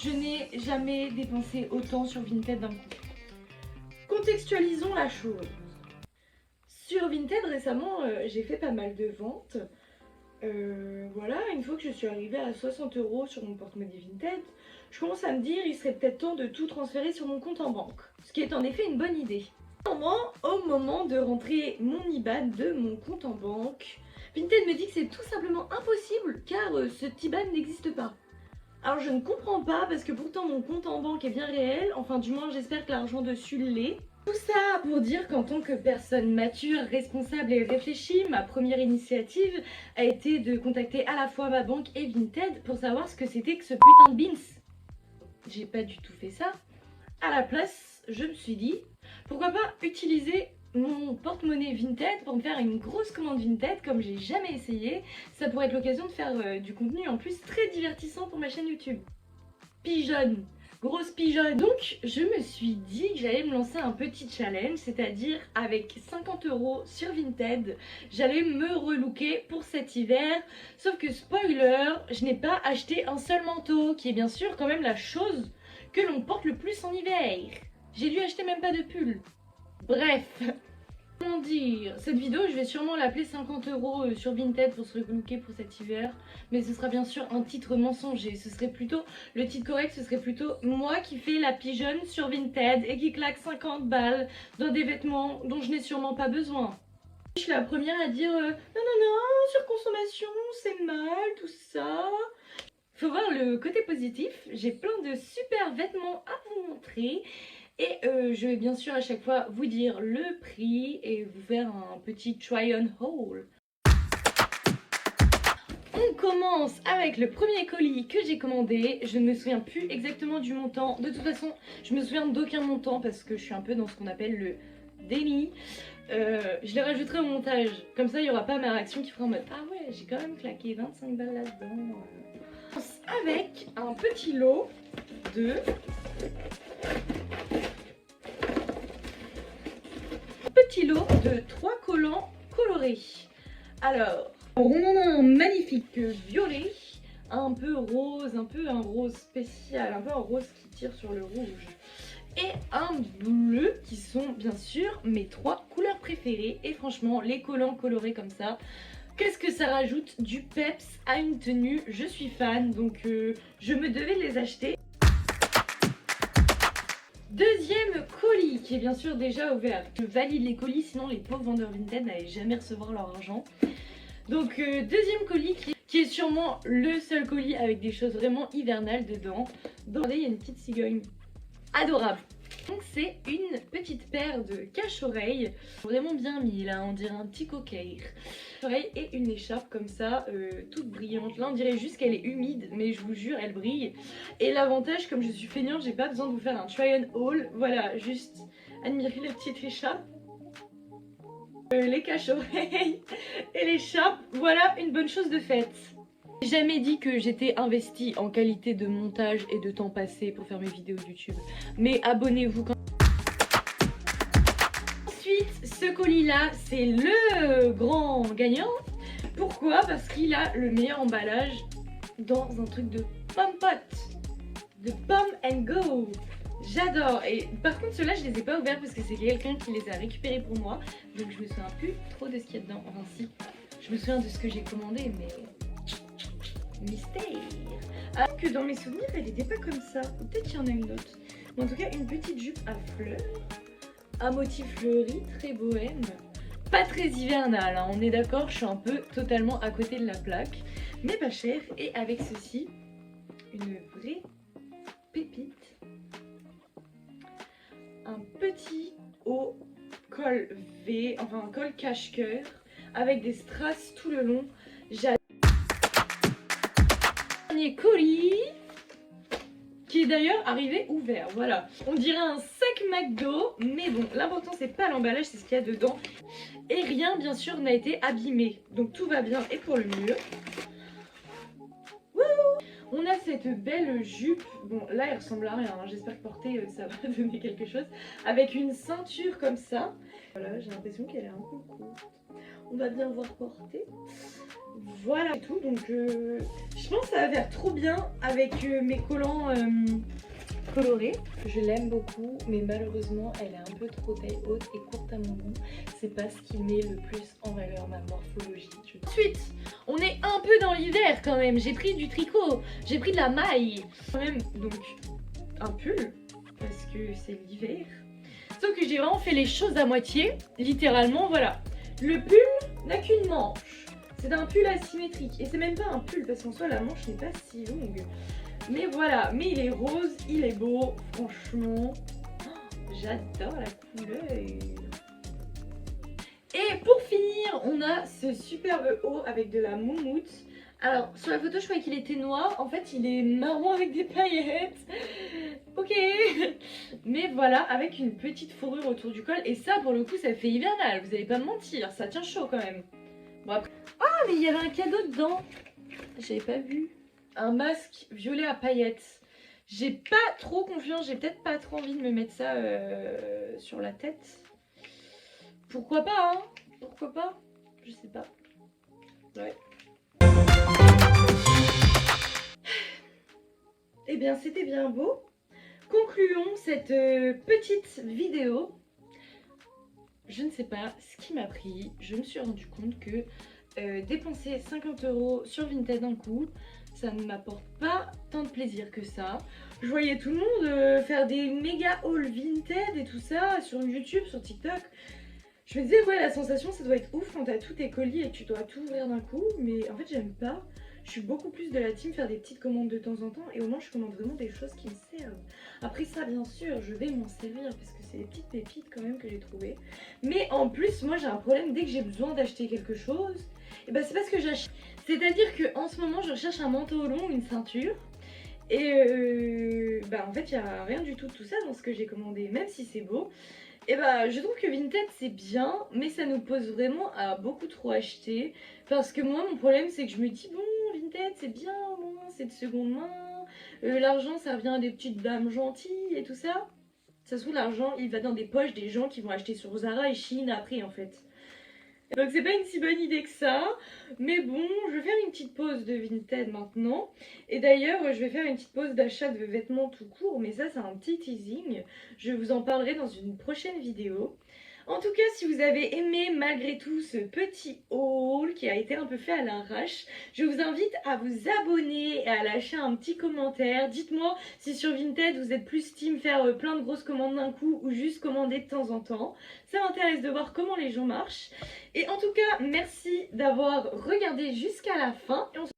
je n'ai jamais dépensé autant sur Vinted d'un coup. Contextualisons la chose. Sur Vinted récemment, j'ai fait pas mal de ventes. Voilà, une fois que je suis arrivée à 60 € sur mon porte-monnaie Vinted, je commence à me dire il serait peut-être temps de tout transférer sur mon compte en banque. Ce qui est en effet une bonne idée. Au moment de rentrer mon IBAN de mon compte en banque, Vinted me dit que c'est tout simplement impossible car ce IBAN n'existe pas. Alors je ne comprends pas parce que pourtant mon compte en banque est bien réel, enfin du moins j'espère que l'argent dessus l'est. Tout ça pour dire qu'en tant que personne mature, responsable et réfléchie, ma première initiative a été de contacter à la fois ma banque et Vinted pour savoir ce que c'était que ce putain de Beans. J'ai pas du tout fait ça. À la place, je me suis dit, pourquoi pas utiliser mon porte-monnaie Vinted pour me faire une grosse commande Vinted comme j'ai jamais essayé. Ça pourrait être l'occasion de faire du contenu en plus très divertissant pour ma chaîne YouTube. Pigeonne, grosse pigeonne. Donc je me suis dit que j'allais me lancer un petit challenge, c'est-à-dire avec 50 € sur Vinted, j'allais me relooker pour cet hiver. Sauf que spoiler, je n'ai pas acheté un seul manteau, qui est bien sûr quand même la chose que l'on porte le plus en hiver. J'ai dû acheter même pas de pull. Bref, comment dire, cette vidéo je vais sûrement l'appeler 50 € sur Vinted pour se relooker pour cet hiver. Mais ce sera bien sûr un titre mensonger. Ce serait plutôt, le titre correct ce serait plutôt moi qui fais la pigeonne sur Vinted et qui claque 50 balles dans des vêtements dont je n'ai sûrement pas besoin. Je suis la première à dire non, surconsommation, c'est mal, tout ça. Faut voir le côté positif, j'ai plein de super vêtements à vous montrer. Et je vais bien sûr à chaque fois vous dire le prix et vous faire un petit try on haul. On commence avec le premier colis que j'ai commandé. Je ne me souviens plus exactement du montant. De toute façon, je me souviens d'aucun montant parce que je suis un peu dans ce qu'on appelle le déni. Je les rajouterai au montage. Comme ça, il n'y aura pas ma réaction qui fera en mode ah ouais, j'ai quand même claqué 25 balles là-dedans. Avec un petit lot de... Petit lot de 3 collants colorés. Alors, on en a un magnifique violet, un peu rose, un peu un rose spécial, un peu un rose qui tire sur le rouge. Et un bleu qui sont bien sûr mes 3 couleurs préférées. Et franchement, les collants colorés comme ça, qu'est-ce que ça rajoute du peps à une tenue. Je suis fan, donc je me devais de les acheter. Deuxième colis qui est bien sûr déjà ouvert. Je valide les colis, sinon les pauvres vendeurs Vinted n'allaient jamais recevoir leur argent. Donc deuxième colis qui est sûrement le seul colis avec des choses vraiment hivernales dedans. Regardez, il y a une petite cigogne adorable. Donc c'est une petite paire de cache-oreilles, vraiment bien mis là, on dirait un petit coquet. Et une écharpe comme ça, toute brillante. Là on dirait juste qu'elle est humide, mais je vous jure elle brille. Et l'avantage, comme je suis feignante, j'ai pas besoin de vous faire un try on haul. Voilà, juste admirer la petite écharpe. Les cache-oreilles et l'écharpe, voilà une bonne chose de faite. J'ai jamais dit que j'étais investie en qualité de montage et de temps passé pour faire mes vidéos YouTube. Mais abonnez-vous quand... Ensuite, ce colis-là, c'est le grand gagnant. Pourquoi? Parce qu'il a le meilleur emballage dans un truc de pomme pot. De pomme and go. J'adore. Et par contre, ceux-là, je les ai pas ouverts parce que c'est quelqu'un qui les a récupérés pour moi. Donc je me souviens plus trop de ce qu'il y a dedans. Enfin si, je me souviens de ce que j'ai commandé, mais... mystère. Alors que dans mes souvenirs, elle n'était pas comme ça. Peut-être qu'il y en a une autre. Mais en tout cas, une petite jupe à fleurs, à motif fleuri, très bohème. Pas très hivernal, hein, on est d'accord, je suis un peu totalement à côté de la plaque. Mais pas cher. Et avec ceci, une vraie pépite. Un petit haut col V, enfin un col cache-cœur, avec des strass tout le long. Dernier colis qui est d'ailleurs arrivé ouvert, voilà. On dirait un sac McDo, mais bon, l'important c'est pas l'emballage, c'est ce qu'il y a dedans. Et rien bien sûr n'a été abîmé, donc tout va bien et pour le mieux. Wouhou! On a cette belle jupe, bon là elle ressemble à rien, hein. J'espère que porter ça va donner quelque chose. Avec une ceinture comme ça, voilà, j'ai l'impression qu'elle est un peu courte. on va bien voir porter. Voilà tout, donc je pense que ça va faire trop bien avec mes collants colorée. Je l'aime beaucoup, mais malheureusement, elle est un peu trop taille haute et courte à mon goût. C'est pas ce qui met le plus en valeur ma morphologie. Ensuite, on est un peu dans l'hiver quand même. J'ai pris du tricot, j'ai pris de la maille. Quand même, donc, un pull, parce que c'est l'hiver. Sauf que j'ai vraiment fait les choses à moitié. Littéralement, voilà. Le pull n'a qu'une manche. C'est un pull asymétrique. Et c'est même pas un pull, parce qu'en soi, la manche n'est pas si longue. Mais voilà, mais il est rose, il est beau, franchement, j'adore la couleur. Et pour finir, on a ce superbe haut avec de la moumoute. Alors, sur la photo, je croyais qu'il était noir. En fait, il est marron avec des paillettes. Ok. Mais voilà, avec une petite fourrure autour du col. Et ça, pour le coup, ça fait hivernal. Vous allez pas me mentir, ça tient chaud quand même. Bon, après... Ah, mais il y avait un cadeau dedans. J'avais pas vu. Un masque violet à paillettes. J'ai pas trop confiance, j'ai peut-être pas trop envie de me mettre ça sur la tête. Pourquoi pas, hein? Pourquoi pas? Je sais pas. Ouais. Eh bien, c'était bien beau. Concluons cette petite vidéo. Je ne sais pas ce qui m'a pris. Je me suis rendu compte que dépenser 50 € sur Vinted d'un coup, ça ne m'apporte pas tant de plaisir que ça. Je voyais tout le monde faire des méga hauls Vinted et tout ça sur YouTube, sur TikTok. Je me disais, ouais, la sensation, ça doit être ouf quand t'as tous tes colis et que tu dois tout ouvrir d'un coup. Mais en fait, j'aime pas. Je suis beaucoup plus de la team faire des petites commandes de temps en temps. Et au moins, je commande vraiment des choses qui me servent. Après ça, bien sûr, je vais m'en servir parce que c'est des petites pépites quand même que j'ai trouvées. Mais en plus, moi, j'ai un problème. Dès que j'ai besoin d'acheter quelque chose, et ben c'est parce que j'achète. C'est-à-dire qu'en ce moment, je recherche un manteau long, une ceinture. Et bah en fait, il n'y a rien du tout de tout ça dans ce que j'ai commandé, même si c'est beau. Et bah je trouve que Vinted c'est bien, mais ça nous pose vraiment à beaucoup trop acheter. Parce que moi, mon problème, c'est que je me dis, bon, Vinted c'est bien, au moins c'est de seconde main. L'argent, ça revient à des petites dames gentilles et tout ça. Ça se trouve, l'argent, il va dans des poches des gens qui vont acheter sur Zara et Shein après, en fait. Donc c'est pas une si bonne idée que ça, mais bon, je vais faire une petite pause de Vinted maintenant. Et d'ailleurs, je vais faire une petite pause d'achat de vêtements tout court, mais ça c'est un petit teasing. Je vous en parlerai dans une prochaine vidéo. En tout cas, si vous avez aimé malgré tout ce petit haul qui a été un peu fait à l'arrache, je vous invite à vous abonner et à lâcher un petit commentaire. Dites-moi si sur Vinted vous êtes plus team faire plein de grosses commandes d'un coup ou juste commander de temps en temps. Ça m'intéresse de voir comment les gens marchent. Et en tout cas, merci d'avoir regardé jusqu'à la fin et on se